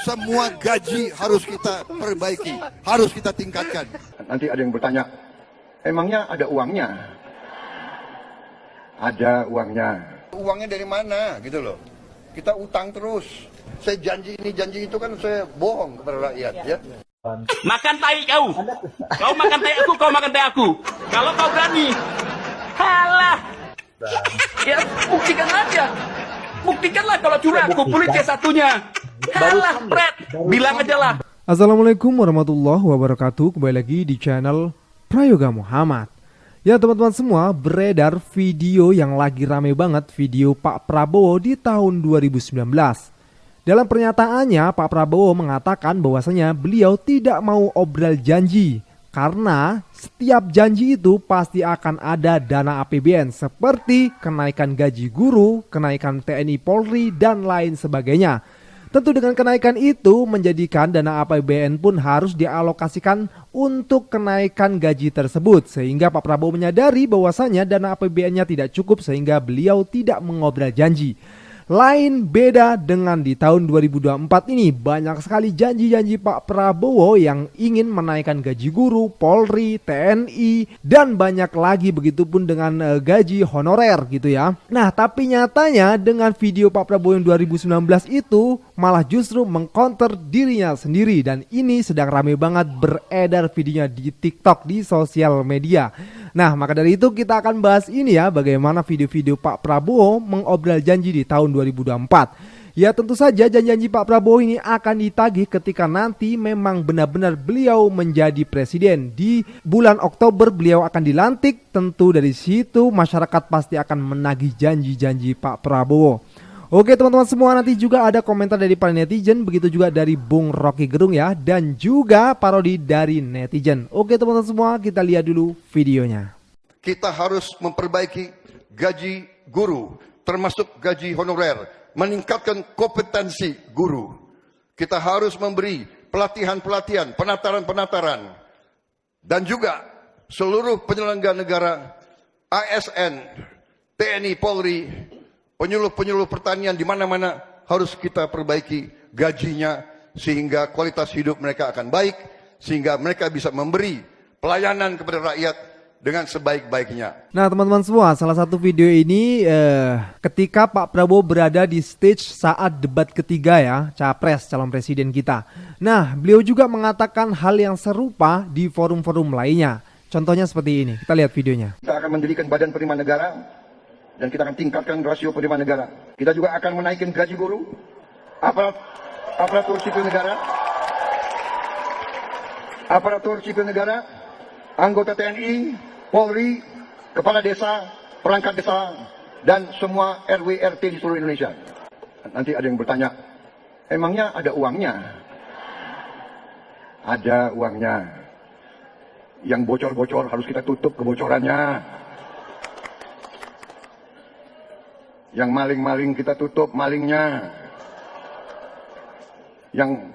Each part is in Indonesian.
Semua gaji harus kita perbaiki, harus kita tingkatkan. Nanti ada yang bertanya, emangnya ada uangnya? Ada uangnya. Uangnya dari mana gitu loh. Kita utang terus. Saya janji ini, janji itu kan saya bohong kepada rakyat ya. Makan tai kau. Kau makan tai aku, kau makan tai aku. Kalau kau berani. Halah. Ya, buktikan aja. Buktikanlah kalau curang, kumpulin C1-nya. Halah, Fred. Bilang aja lah. Assalamualaikum warahmatullahi wabarakatuh. Kembali lagi di channel Prayoga Muhammad. Ya teman-teman semua, beredar video yang lagi rame banget, video Pak Prabowo di tahun 2019. Dalam pernyataannya, Pak Prabowo mengatakan bahwasanya beliau tidak mau obral janji karena setiap janji itu pasti akan ada dana APBN seperti kenaikan gaji guru, kenaikan TNI Polri, dan lain sebagainya. Tentu dengan kenaikan itu menjadikan dana APBN pun harus dialokasikan untuk kenaikan gaji tersebut. Sehingga Pak Prabowo menyadari bahwasanya dana APBN-nya tidak cukup sehingga beliau tidak mengobrol janji. Lain beda dengan di tahun 2024 ini, banyak sekali janji-janji Pak Prabowo yang ingin menaikkan gaji guru, Polri, TNI, dan banyak lagi, begitupun dengan gaji honorer gitu ya. Nah tapi nyatanya dengan video Pak Prabowo yang 2019 itu malah justru mengcounter dirinya sendiri. Dan ini sedang rame banget beredar videonya di TikTok, di sosial media. Nah maka dari itu kita akan bahas ini ya, bagaimana video-video Pak Prabowo mengobrol janji di tahun 2024. Ya tentu saja janji-janji Pak Prabowo ini akan ditagih ketika nanti memang benar-benar beliau menjadi presiden. Di bulan Oktober beliau akan dilantik, tentu dari situ masyarakat pasti akan menagih janji-janji Pak Prabowo. Oke teman-teman semua, nanti juga ada komentar dari para netizen, begitu juga dari Bung Rocky Gerung ya, dan juga parodi dari netizen. Oke teman-teman semua, kita lihat dulu videonya. Kita harus memperbaiki gaji guru, termasuk gaji honorer, meningkatkan kompetensi guru. Kita harus memberi pelatihan-pelatihan, penataran-penataran, dan juga seluruh penyelenggara negara, ASN, TNI, Polri, penyuluh-penyuluh pertanian di mana-mana harus kita perbaiki gajinya sehingga kualitas hidup mereka akan baik, sehingga mereka bisa memberi pelayanan kepada rakyat dengan sebaik-baiknya. Nah teman-teman semua, salah satu video ini ketika Pak Prabowo berada di stage saat debat ketiga ya, capres calon presiden kita. Nah beliau juga mengatakan hal yang serupa di forum-forum lainnya. Contohnya seperti ini, kita lihat videonya. Kita akan mendirikan badan penerimaan negara dan kita akan tingkatkan rasio penerimaan negara. Kita juga akan menaikkan gaji guru, aparatur sipil negara, anggota TNI, Polri, kepala desa, perangkat desa, dan semua RW RT di seluruh Indonesia. Nanti ada yang bertanya, emangnya ada uangnya? Ada uangnya. Yang bocor-bocor harus kita tutup kebocorannya. Yang maling-maling kita tutup malingnya. Yang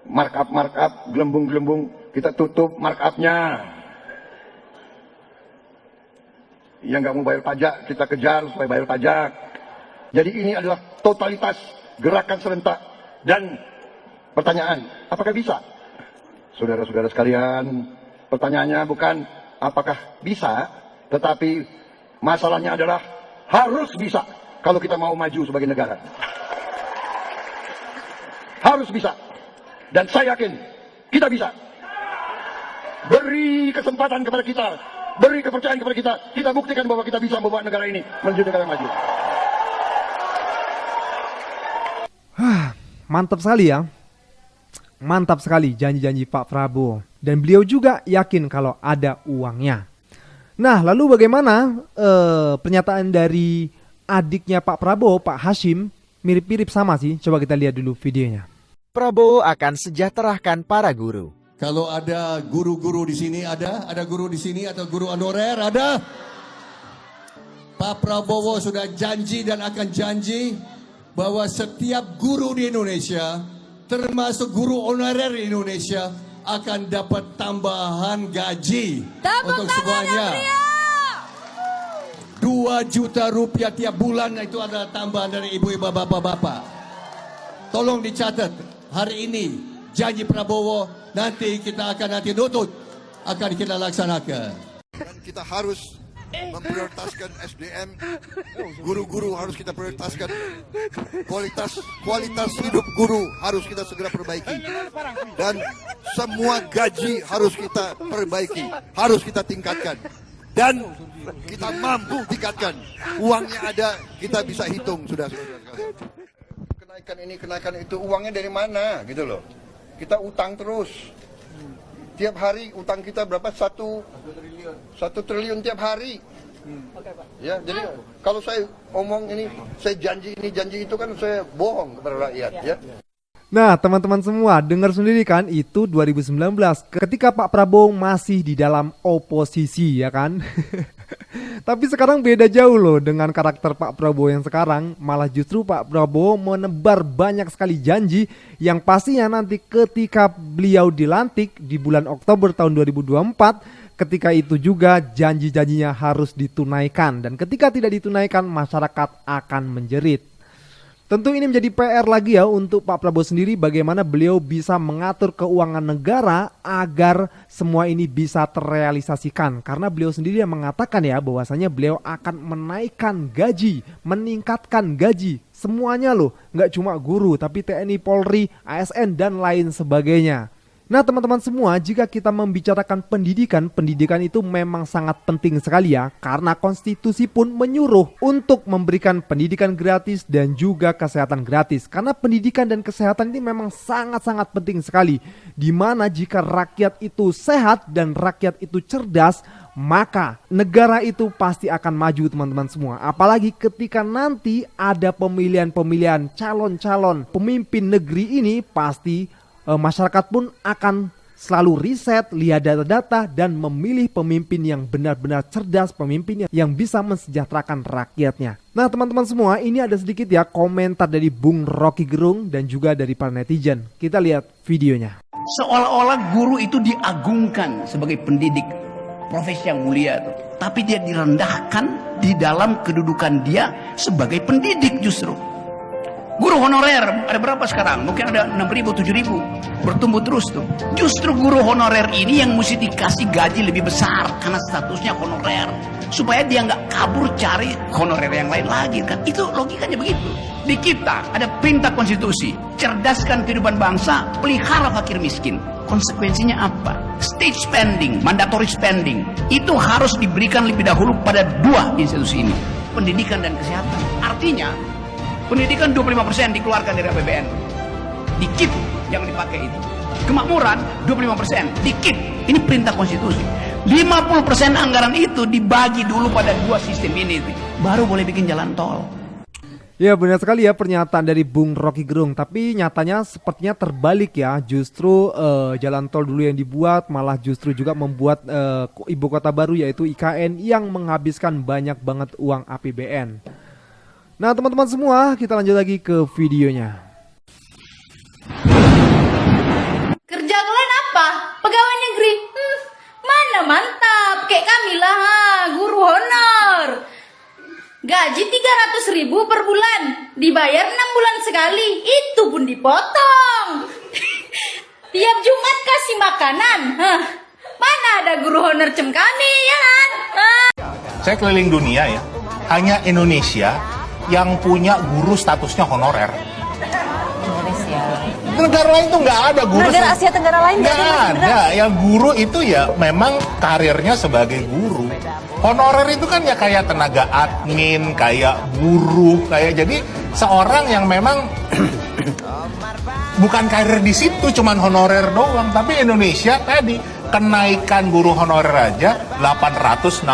markup, gelembung-gelembung kita tutup markupnya. Yang nggak mau bayar pajak kita kejar supaya bayar pajak. Jadi ini adalah totalitas gerakan serentak. Dan pertanyaan, apakah bisa? Saudara-saudara sekalian, pertanyaannya bukan apakah bisa, tetapi masalahnya adalah harus bisa. Kalau kita mau maju sebagai negara, harus bisa. Dan saya yakin kita bisa. Beri kesempatan kepada kita, beri kepercayaan kepada kita. Kita buktikan bahwa kita bisa membawa negara ini menuju negara maju. Mantap sekali ya. Mantap sekali janji-janji Pak Prabowo. Dan beliau juga yakin kalau ada uangnya. Nah lalu bagaimana pernyataan dari adiknya Pak Prabowo, Pak Hashim? Mirip-mirip sama sih. Coba kita lihat dulu videonya. Prabowo akan sejahterakan para guru. Kalau ada guru-guru di sini, ada guru di sini atau guru honorer, ada. Pak Prabowo sudah janji dan akan janji bahwa setiap guru di Indonesia, termasuk guru honorer di Indonesia, akan dapat tambahan gaji untuk semuanya. 2 juta rupiah tiap bulan itu adalah tambahan dari ibu-ibu bapak-bapak. Tolong dicatat. hari ini janji Prabowo nanti kita akan nutut, akan kita laksanakan. Dan kita harus memprioritaskan SDM, guru-guru harus kita prioritaskan, kualitas hidup guru harus kita segera perbaiki, dan semua gaji harus kita perbaiki, harus kita tingkatkan, dan kita mampu tingkatkan. Uangnya ada, kita bisa hitung sudah. Kenaikan ini, kenaikan itu, uangnya dari mana gitu loh. Kita utang terus. Tiap hari utang kita berapa? 1 triliun tiap hari. Ya, jadi kalau saya omong ini, saya janji ini, janji itu, kan saya bohong kepada rakyat, ya. Nah, teman-teman semua, dengar sendiri kan, itu 2019 ketika Pak Prabowo masih di dalam oposisi, ya kan? Tapi sekarang beda jauh loh dengan karakter Pak Prabowo yang sekarang. Malah justru Pak Prabowo menebar banyak sekali janji yang pastinya nanti ketika beliau dilantik di bulan Oktober tahun 2024, ketika itu juga janji-janjinya harus ditunaikan. Dan ketika tidak ditunaikan, masyarakat akan menjerit. Tentu ini menjadi PR lagi ya untuk Pak Prabowo sendiri, bagaimana beliau bisa mengatur keuangan negara agar semua ini bisa terrealisasikan. Karena beliau sendiri yang mengatakan ya bahwasanya beliau akan menaikkan gaji, meningkatkan gaji semuanya loh. Nggak cuma guru tapi TNI, Polri, ASN dan lain sebagainya. Nah teman-teman semua, jika kita membicarakan pendidikan, pendidikan itu memang sangat penting sekali ya. Karena konstitusi pun menyuruh untuk memberikan pendidikan gratis dan juga kesehatan gratis. Karena pendidikan dan kesehatan ini memang sangat-sangat penting sekali. Dimana jika rakyat itu sehat dan rakyat itu cerdas, maka negara itu pasti akan maju teman-teman semua. Apalagi ketika nanti ada pemilihan-pemilihan calon-calon pemimpin negeri ini, pasti masyarakat pun akan selalu riset, lihat data-data dan memilih pemimpin yang benar-benar cerdas, pemimpin yang bisa mensejahterakan rakyatnya. Nah teman-teman semua, ini ada sedikit ya komentar dari Bung Rocky Gerung dan juga dari para netizen. Kita lihat videonya. Seolah-olah guru itu diagungkan sebagai pendidik, profesi yang mulia tuh. Tapi dia direndahkan di dalam kedudukan dia sebagai pendidik justru. Guru honorer ada berapa sekarang? Mungkin ada 6.000, 7.000. Bertumbuh terus tuh. Justru guru honorer ini yang mesti dikasih gaji lebih besar karena statusnya honorer, supaya dia nggak kabur cari honorer yang lain lagi kan. Itu logikanya begitu. Di kita ada perintah konstitusi, cerdaskan kehidupan bangsa, pelihara fakir miskin. Konsekuensinya apa? State spending, mandatory spending itu harus diberikan lebih dahulu pada dua institusi ini, pendidikan dan kesehatan. Artinya pendidikan 25% dikeluarkan dari APBN. Dikit, jangan dipakai itu. Kemakmuran 25%, dikit. Ini perintah konstitusi. 50% anggaran itu dibagi dulu pada dua sistem ini, baru boleh bikin jalan tol. Ya benar sekali ya pernyataan dari Bung Rocky Gerung. Tapi nyatanya sepertinya terbalik ya. Justru jalan tol dulu yang dibuat, malah justru juga membuat ibu kota baru yaitu IKN yang menghabiskan banyak banget uang APBN. Nah teman-teman semua, kita lanjut lagi ke videonya. Kerja kalian apa? Pegawai negeri? Mana mantap, kayak kami lah, guru honor. Gaji 300.000 per bulan, dibayar 6 bulan sekali, itu pun dipotong. Tiap Jumat kasih makanan. Mana ada guru honor cem kami ya kan? Saya keliling dunia ya, hanya Indonesia yang punya guru statusnya honorer. Negara lain tuh nggak ada guru. Negara Asia Tenggara lain nggak ada. Yang guru itu ya memang karirnya sebagai guru. Honorer itu kan ya kayak tenaga admin, kayak buruh, kayak jadi seorang yang memang bukan karir di situ, cuman honorer doang. Tapi Indonesia tadi kenaikan guru honorer aja 860%.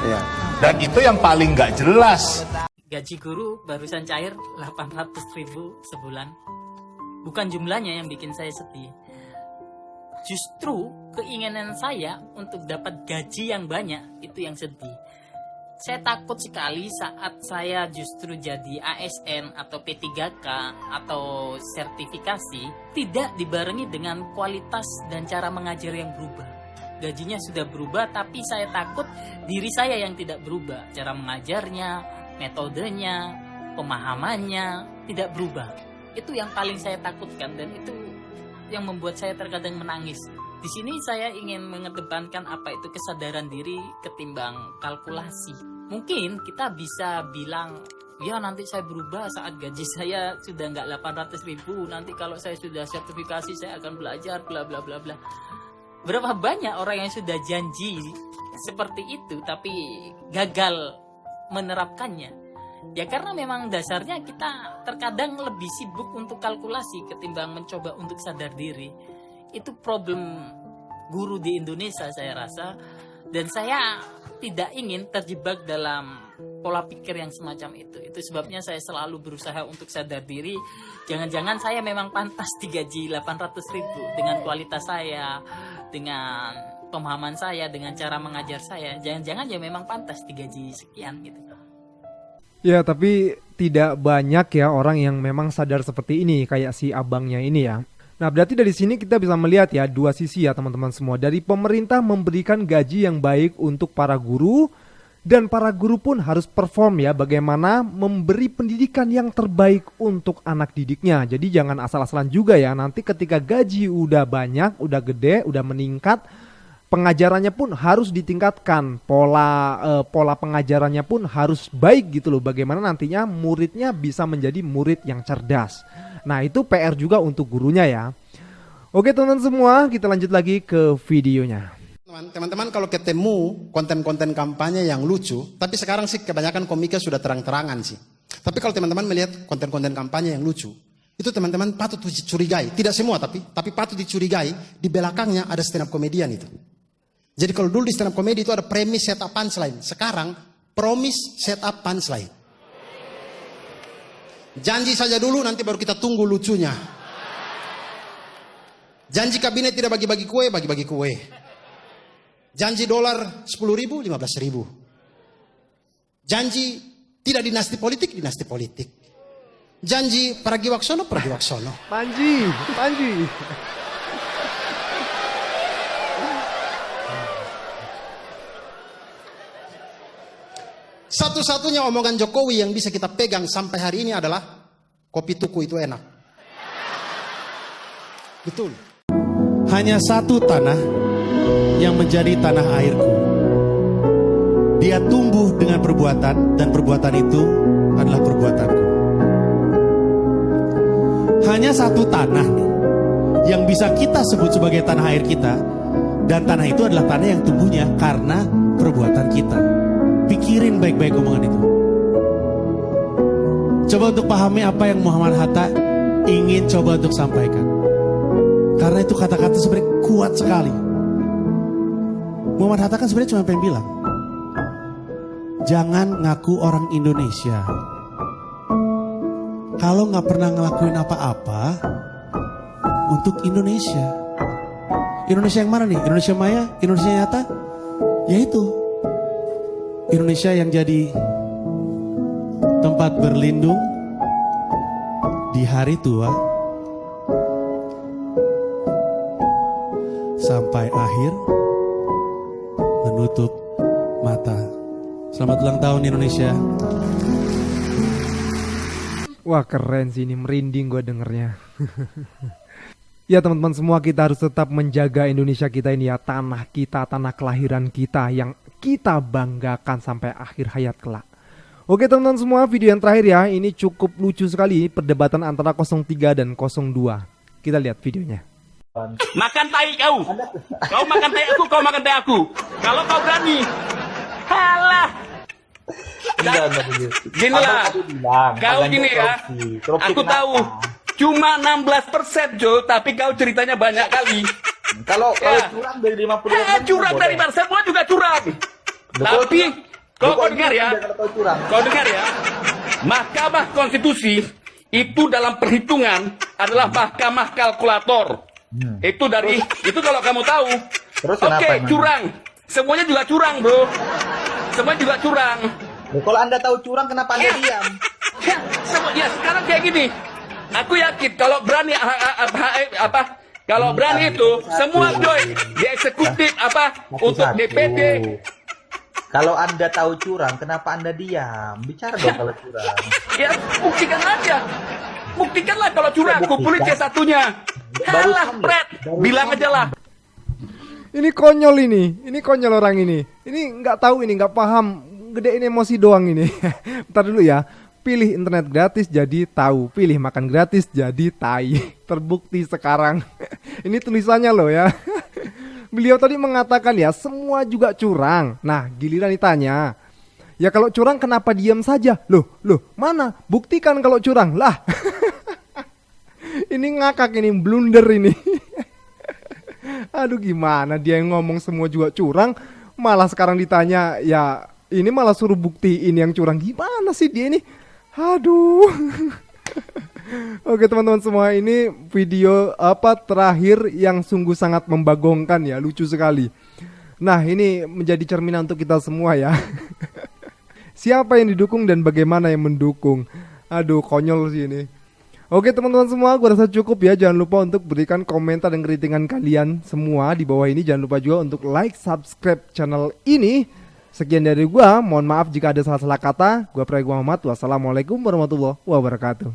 Ya. Dan itu yang paling nggak jelas. Gaji guru barusan cair 800.000 sebulan. Bukan jumlahnya yang bikin saya sedih. Justru keinginan saya untuk dapat gaji yang banyak itu yang sedih. Saya takut sekali saat saya justru jadi ASN atau P3K atau sertifikasi tidak dibarengi dengan kualitas dan cara mengajar yang berubah. Gajinya sudah berubah, tapi saya takut diri saya yang tidak berubah. Cara mengajarnya, metodenya, pemahamannya tidak berubah. Itu yang paling saya takutkan dan itu yang membuat saya terkadang menangis. Di sini saya ingin mengedepankan apa itu kesadaran diri ketimbang kalkulasi. Mungkin kita bisa bilang, ya nanti saya berubah saat gaji saya sudah nggak 800.000, nanti kalau saya sudah sertifikasi saya akan belajar bla bla bla bla. Berapa banyak orang yang sudah janji seperti itu tapi gagal menerapkannya? Ya karena memang dasarnya kita terkadang lebih sibuk untuk kalkulasi ketimbang mencoba untuk sadar diri. Itu problem guru di Indonesia saya rasa, dan saya tidak ingin terjebak dalam pola pikir yang semacam itu. Itu sebabnya saya selalu berusaha untuk sadar diri. Jangan-jangan saya memang pantas digaji 800.000 dengan kualitas saya, dengan pemahaman saya, dengan cara mengajar saya. Jangan-jangan ya memang pantas digaji sekian gitu. Ya, tapi tidak banyak ya orang yang memang sadar seperti ini kayak si abangnya ini ya. Nah, berarti dari sini kita bisa melihat ya dua sisi ya teman-teman semua. Dari pemerintah memberikan gaji yang baik untuk para guru, dan para guru pun harus perform ya bagaimana memberi pendidikan yang terbaik untuk anak didiknya. Jadi jangan asal-asalan juga ya, nanti ketika gaji udah banyak, udah gede, udah meningkat, pengajarannya pun harus ditingkatkan, pola pengajarannya pun harus baik gitu loh. Bagaimana nantinya muridnya bisa menjadi murid yang cerdas. Nah, itu PR juga untuk gurunya ya. Oke teman-teman semua, kita lanjut lagi ke videonya. Teman-teman kalau ketemu konten-konten kampanye yang lucu, tapi sekarang sih kebanyakan komika sudah terang-terangan sih. Tapi kalau teman-teman melihat konten-konten kampanye yang lucu, itu teman-teman patut dicurigai. Tidak semua tapi patut dicurigai, di belakangnya ada stand up komedian itu. Jadi kalau dulu di stand up komedi itu ada premis, setup, punchline. Sekarang promise, setup, punchline. Janji saja dulu, nanti baru kita tunggu lucunya. Janji kabinet tidak bagi-bagi kue, bagi-bagi kue. Janji dolar 10.000, 15.000. Janji tidak dinasti politik, dinasti politik. Janji Pragiwaksono, Pragiwaksono. Panji. Satu-satunya omongan Jokowi yang bisa kita pegang sampai hari ini adalah kopi tuku itu enak. Betul. Hanya satu tanah yang menjadi tanah airku. Dia tumbuh dengan perbuatan, dan perbuatan itu adalah perbuatanku. Hanya satu tanah nih yang bisa kita sebut sebagai tanah air kita, dan tanah itu adalah tanah yang tumbuhnya karena perbuatan kita. Pikirin baik-baik omongan itu. Coba untuk pahami apa yang Muhammad Hatta ingin coba untuk sampaikan. Karena itu kata-kata sebenarnya kuat sekali. Muhammad Hatta kan sebenarnya cuma pengen bilang, jangan ngaku orang Indonesia kalau nggak pernah ngelakuin apa-apa untuk Indonesia. Indonesia yang mana nih? Indonesia Maya? Indonesia nyata? Yaitu Indonesia yang jadi tempat berlindung di hari tua sampai akhir menutup mata. Selamat ulang tahun Indonesia. Wah keren sih ini, merinding gue dengernya. Ya teman-teman semua, kita harus tetap menjaga Indonesia kita ini ya, tanah kita, tanah kelahiran kita yang kita banggakan sampai akhir hayat kelak. Oke teman-teman semua, video yang terakhir ya, ini cukup lucu sekali, perdebatan antara 03 dan 02. Kita lihat videonya. Makan tai kau. Kau makan tai aku, kau makan tai aku. Kalau kau berani. Halah. Ginilah. Kau gini ya. Aku tahu. Cuma 16% Jo, tapi kau ceritanya banyak kali. Kalau curang dari 50%. Curang dari mana? Semua juga curang. Tapi kau dengar ya. Kau dengar ya. Mahkamah Konstitusi itu dalam perhitungan adalah mahkamah kalkulator. Itu kalau kamu tahu. Oke, curang. Semuanya juga curang, bro. Semuanya juga curang. Kalau Anda tahu curang, kenapa Anda diam? Ya, sekarang kayak gini. Aku yakin kalau berani kalau berani itu semua join di eksekutif untuk DPD Kalau Anda tahu curang, kenapa Anda diam? Bicara dong kalau curang. Ya, buktikan aja. Buktikanlah kalau curang. Kumpulin C1-nya. Halah, Fred. Bilang aja lah. Ini konyol orang ini. Ini nggak tahu, ini nggak paham, gedein emosi doang ini. Bentar dulu ya. Pilih internet gratis jadi tahu, pilih makan gratis jadi tai. Terbukti sekarang. Ini tulisannya loh ya. Beliau tadi mengatakan ya semua juga curang. Nah giliran ditanya, ya kalau curang kenapa diam saja? Loh mana? Buktikan kalau curang lah. Ini ngakak, ini blunder ini. Aduh gimana dia yang ngomong semua juga curang, malah sekarang ditanya ya ini malah suruh buktiin yang curang. Gimana sih dia ini? Aduh. Oke teman-teman semua, ini video terakhir yang sungguh sangat membagongkan ya, lucu sekali. Nah ini menjadi cerminan untuk kita semua ya. Siapa yang didukung dan bagaimana yang mendukung. Aduh konyol sih ini. Oke teman-teman semua, gue rasa cukup ya. Jangan lupa untuk berikan komentar dan kritikan kalian semua di bawah ini. Jangan lupa juga untuk like, subscribe channel ini. Sekian dari gua, mohon maaf jika ada salah-salah kata. Gua Prayoga Muhammad, wassalamualaikum warahmatullahi wabarakatuh.